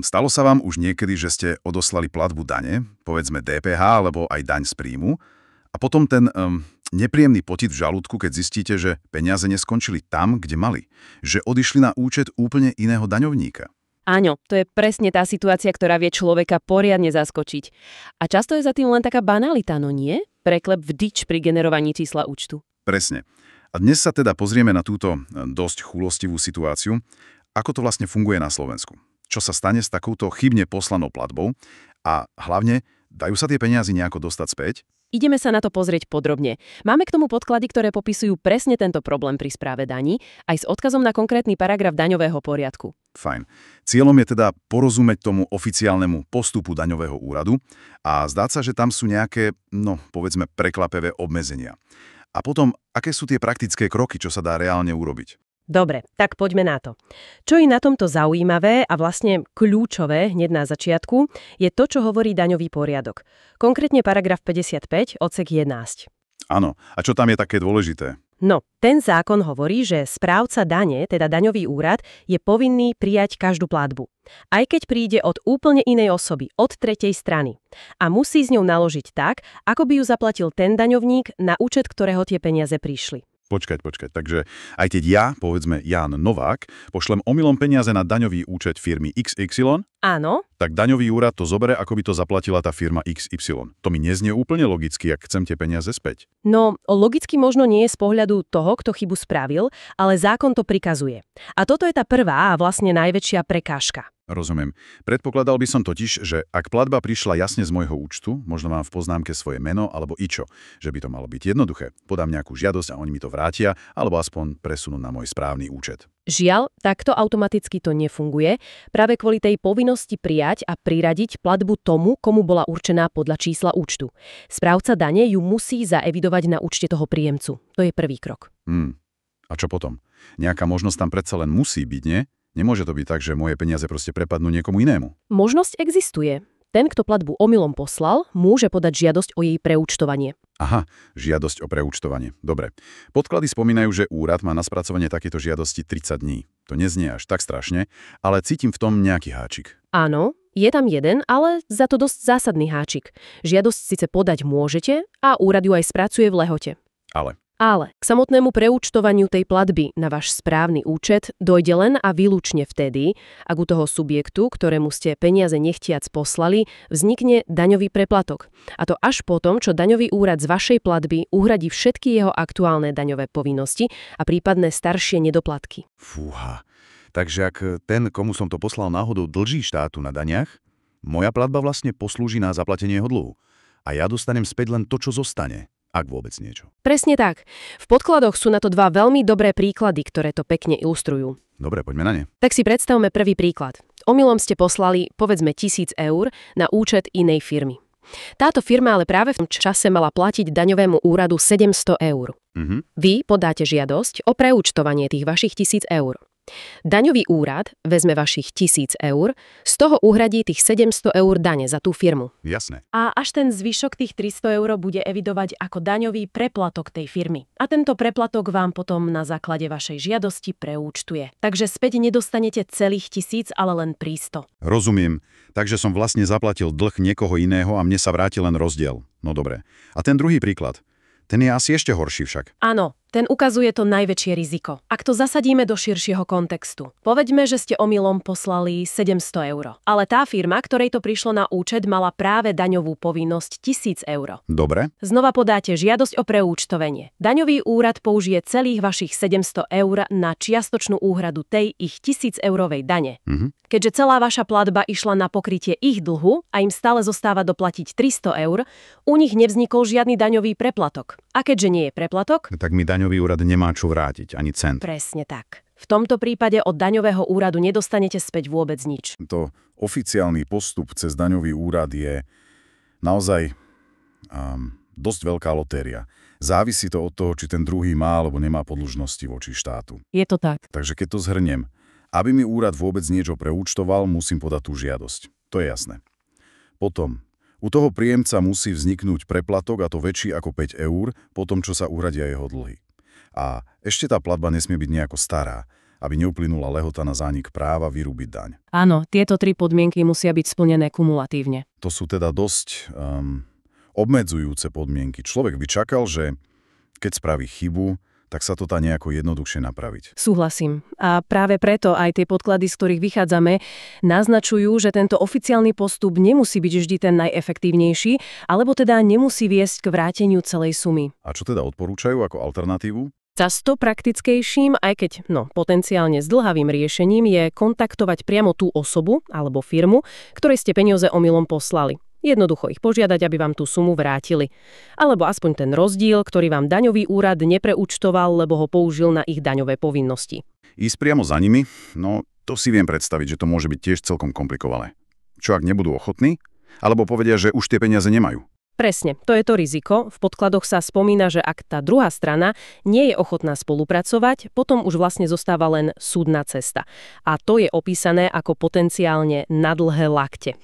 Stalo sa vám už niekedy, že ste odoslali platbu dane, povedzme DPH alebo aj daň z príjmu, a potom ten nepríjemný pocit v žalúdku, keď zistíte, že peniaze neskončili tam, kde mali, že odišli na účet úplne iného daňovníka? Áno, to je presne tá situácia, ktorá vie človeka poriadne zaskočiť. A často je za tým len taká banalita, no nie? Preklep vdič pri generovaní čísla účtu. Presne. A dnes sa teda pozrieme na túto dosť chúlostivú situáciu, ako to vlastne funguje na Slovensku. Čo sa stane s takouto chybne poslanou platbou a hlavne, dajú sa tie peniaze nejako dostať späť? Ideme sa na to pozrieť podrobne. Máme k tomu podklady, ktoré popisujú presne tento problém pri správe daní, aj s odkazom na konkrétny paragraf daňového poriadku. Fajn. Cieľom je teda porozumieť tomu oficiálnemu postupu daňového úradu a zdáť sa, že tam sú nejaké, povedzme, prekvapivé obmedzenia. A potom, aké sú tie praktické kroky, čo sa dá reálne urobiť? Dobre, tak poďme na to. Čo je na tomto zaujímavé a vlastne kľúčové hneď na začiatku, je to, čo hovorí daňový poriadok. Konkrétne paragraf 55, odsek 11. Áno, a čo tam je také dôležité? No, ten zákon hovorí, že správca dane, teda daňový úrad, je povinný prijať každú platbu. Aj keď príde od úplne inej osoby, od tretej strany. A musí s ňou naložiť tak, ako by ju zaplatil ten daňovník, na účet ktorého tie peniaze prišli. Počkať. Takže aj keď ja, povedzme Ján Novák, pošlem omylom peniaze na daňový účet firmy XY, áno, tak daňový úrad to zobere, ako by to zaplatila tá firma XY. To mi neznie úplne logicky, ak chcem tie peniaze späť. No, logicky možno nie je z pohľadu toho, kto chybu spravil, ale zákon to prikazuje. A toto je tá prvá a vlastne najväčšia prekážka. Rozumiem. Predpokladal by som totiž, že ak platba prišla jasne z môjho účtu, možno mám v poznámke svoje meno alebo ičo, že by to malo byť jednoduché. Podám nejakú žiadosť a oni mi to vrátia, alebo aspoň presunú na môj správny účet. Žiaľ, takto automaticky to nefunguje, práve kvôli tej povinnosti prijať a priradiť platbu tomu, komu bola určená podľa čísla účtu. Správca dane ju musí zaevidovať na účte toho príjemcu. To je prvý krok. A čo potom? Nejaká možnosť tam predsa len musí byť, nie? Nemôže to byť tak, že moje peniaze proste prepadnú niekomu inému. Možnosť existuje. Ten, kto platbu omylom poslal, môže podať žiadosť o jej preúčtovanie. Aha, žiadosť o preúčtovanie. Dobre. Podklady spomínajú, že úrad má na spracovanie takéto žiadosti 30 dní. To neznie až tak strašne, ale cítim v tom nejaký háčik. Áno, je tam jeden, ale za to dosť zásadný háčik. Žiadosť síce podať môžete a úrad ju aj spracuje v lehote. Ale k samotnému preúčtovaniu tej platby na váš správny účet dojde len a výlučne vtedy, ak u toho subjektu, ktorému ste peniaze nechtiac poslali, vznikne daňový preplatok. A to až potom, čo daňový úrad z vašej platby uhradí všetky jeho aktuálne daňové povinnosti a prípadné staršie nedoplatky. Fúha. Takže ak ten, komu som to poslal náhodou, dlží štátu na daniach, moja platba vlastne poslúži na zaplatenie jeho dlhu. A ja dostanem späť len to, čo zostane. Ak vôbec niečo. Presne tak. V podkladoch sú na to dva veľmi dobré príklady, ktoré to pekne ilustrujú. Dobre, poďme na ne. Tak si predstavme prvý príklad. Omylom ste poslali, povedzme 1 000 eur na účet inej firmy. Táto firma ale práve v tom čase mala platiť daňovému úradu 700 eur. Vy podáte žiadosť o preúčtovanie tých vašich 1000 eur. Daňový úrad vezme vašich 1000 eur, z toho uhradí tých 700 eur dane za tú firmu. Jasné. A až ten zvyšok tých 300 eur bude evidovať ako daňový preplatok tej firmy. A tento preplatok vám potom na základe vašej žiadosti preúčtuje. Takže späť nedostanete celých 1000, ale len 300. Rozumiem. Takže som vlastne zaplatil dlh niekoho iného a mne sa vráti len rozdiel. No dobre. A ten druhý príklad? Ten je asi ešte horší však. Áno, ten ukazuje to najväčšie riziko. Ak to zasadíme do širšieho kontextu. Povedme, že ste omylom poslali 700 eur. Ale tá firma, ktorej to prišlo na účet, mala práve daňovú povinnosť 1000 eur. Dobre. Znova podáte žiadosť o preúčtovanie. Daňový úrad použije celých vašich 700 eur na čiastočnú úhradu tej ich 1000 eurovej dane. Keďže celá vaša platba išla na pokrytie ich dlhu a im stále zostáva doplatiť 300 eur, u nich nevznikol žiadny daňový preplatok. A keďže nie je preplatok, tak mi daňový úrad nemá čo vrátiť, ani cent. Presne tak. V tomto prípade od daňového úradu nedostanete späť vôbec nič. To oficiálny postup cez daňový úrad je naozaj dosť veľká lotéria. Závisí to od toho, či ten druhý má alebo nemá podĺžnosti voči štátu. Je to tak. Takže keď to zhrniem, aby mi úrad vôbec niečo preúčtoval, musím podať tú žiadosť. To je jasné. Potom, u toho príjemca musí vzniknúť preplatok, a to väčší ako 5 eur, po tom, čo sa uhradia jeho dlhy. A ešte tá platba nesmie byť nejako stará. aby neuplynula lehota na zánik práva vyrúbiť daň. Áno, tieto 3 podmienky musia byť splnené kumulatívne. To sú teda dosť obmedzujúce podmienky. Človek by čakal, že keď spraví chybu, tak sa to dá nejako jednoduchšie napraviť. Súhlasím. A práve preto aj tie podklady, z ktorých vychádzame, naznačujú, že tento oficiálny postup nemusí byť vždy ten najefektívnejší, alebo teda nemusí viesť k vráteniu celej sumy. A čo teda odporúčajú ako alternatívu? Často praktickejším, aj keď potenciálne zdĺhavým riešením je kontaktovať priamo tú osobu alebo firmu, ktorej ste peniaze omylom poslali. Jednoducho ich požiadať, aby vám tú sumu vrátili. Alebo aspoň ten rozdiel, ktorý vám daňový úrad nepreúčtoval, lebo ho použil na ich daňové povinnosti. Ísť priamo za nimi? No, to si viem predstaviť, že to môže byť tiež celkom komplikované. Čo ak nebudú ochotní? Alebo povedia, že už tie peniaze nemajú? Presne, to je to riziko. V podkladoch sa spomína, že ak tá druhá strana nie je ochotná spolupracovať, potom už vlastne zostáva len súdna cesta. A to je opísané ako potenciálne na dlhé lakte.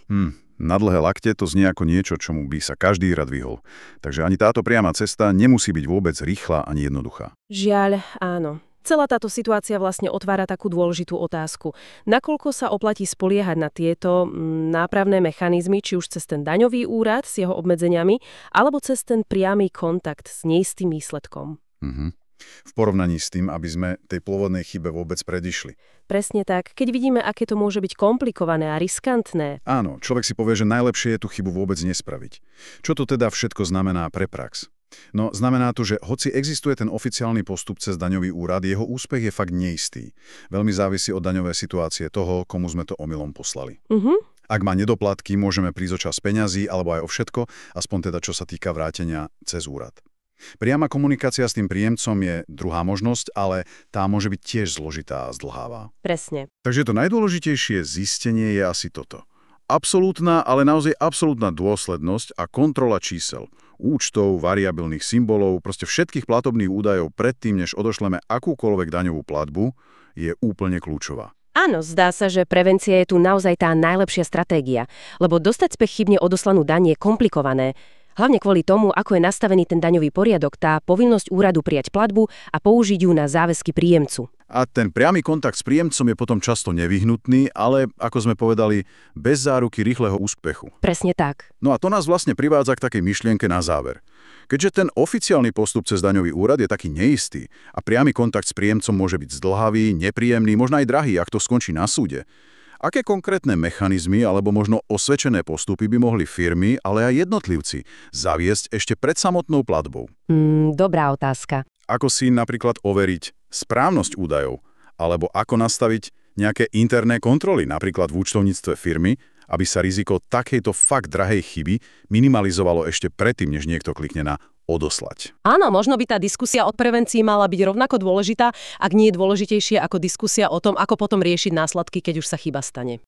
Na dlhé lakte to znie ako niečo, čomu by sa každý rád vyhol. Takže ani táto priama cesta nemusí byť vôbec rýchla ani jednoduchá. Žiaľ, áno. Celá táto situácia vlastne otvára takú dôležitú otázku. Nakoľko sa oplatí spoliehať na tieto nápravné mechanizmy, či už cez ten daňový úrad s jeho obmedzeniami, alebo cez ten priamy kontakt s neistým výsledkom? V porovnaní s tým, aby sme tej pôvodnej chybe vôbec predišli. Presne tak. Keď vidíme, aké to môže byť komplikované a riskantné. Áno, človek si povie, že najlepšie je tú chybu vôbec nespraviť. Čo to teda všetko znamená pre prax? No, znamená to, že hoci existuje ten oficiálny postup cez daňový úrad, jeho úspech je fakt neistý. Veľmi závisí od daňovej situácie toho, komu sme to omylom poslali. Ak má nedoplatky, môžeme prísť o čas peňazí, alebo aj o všetko, aspoň teda čo sa týka vrátenia cez úrad. Priama komunikácia s tým príjemcom je druhá možnosť, ale tá môže byť tiež zložitá a zdĺhavá. Presne. Takže to najdôležitejšie zistenie je asi toto. Absolútna, ale naozaj absolútna dôslednosť a kontrola čísel, účtov, variabilných symbolov, proste všetkých platobných údajov predtým, než odošleme akúkoľvek daňovú platbu, je úplne kľúčová. Áno, zdá sa, že prevencia je tu naozaj tá najlepšia stratégia, lebo dostať späť chybne odoslanú daň je komplikované. Hlavne kvôli tomu, ako je nastavený ten daňový poriadok, tá povinnosť úradu prijať platbu a použiť ju na záväzky príjemcu. A ten priamy kontakt s príjemcom je potom často nevyhnutný, ale, ako sme povedali, bez záruky rýchleho úspechu. Presne tak. No a to nás vlastne privádza k takej myšlienke na záver. Keďže ten oficiálny postup cez daňový úrad je taký neistý a priamy kontakt s príjemcom môže byť zdĺhavý, nepríjemný, možno aj drahý, ak to skončí na súde, aké konkrétne mechanizmy alebo možno osvedčené postupy by mohli firmy, ale aj jednotlivci zaviesť ešte pred samotnou platbou? Dobrá otázka. Ako si napríklad overiť správnosť údajov, alebo ako nastaviť nejaké interné kontroly, napríklad v účtovníctve firmy, aby sa riziko takejto fakt drahej chyby minimalizovalo ešte predtým, než niekto klikne na odoslať. Áno, možno by tá diskusia o prevencii mala byť rovnako dôležitá, ak nie je dôležitejšie ako diskusia o tom, ako potom riešiť následky, keď už sa chyba stane.